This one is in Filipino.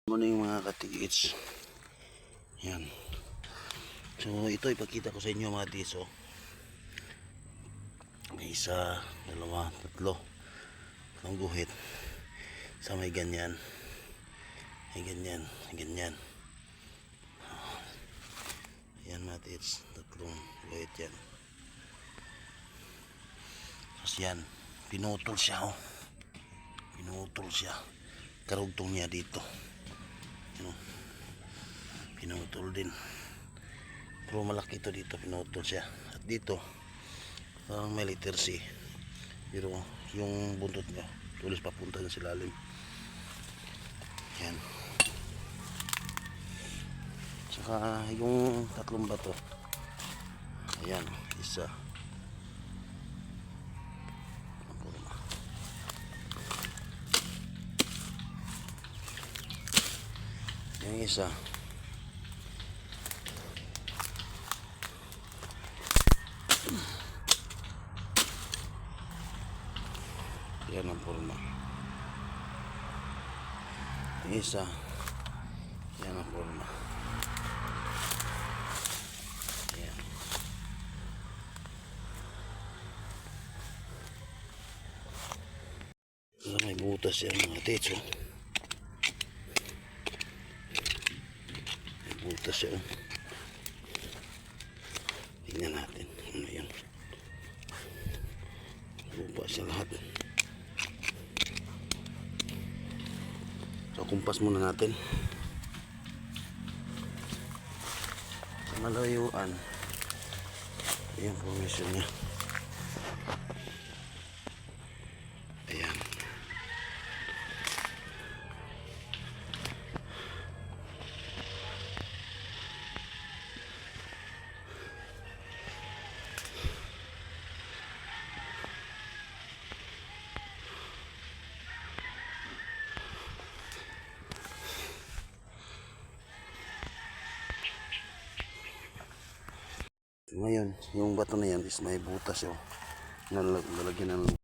Morning mga katiits. Yan. So ito ipakita ko sa inyo mga tiso. May isa, dalawa, tatlo. Ang guhit. Sa may ganyan. May ganyan. May ganyan. Yan mga tiits. Tatlong guhit yan. Tapos yan. Pinutol siya oh. Pinutol siya. Karugtong niya dito. Pinutol din, pero malaki ito dito, pinutol siya. At dito parang may letter C, pero yung buntot niya tulis papunta sa ilalim. Yan. Saka yung tatlong bato, ayan, isa, yung isa, yan ang forma. Yung isa, yan ang forma. Ayan. May butas yan mga techo. May butas yan. Tingnan natin ano yan. Lupa siya lahat. So kumpas muna natin sa malayuan. Ayan formation niya. Ayan. Ngayon, yung bato na yan is may butas yun. Nalagyan ng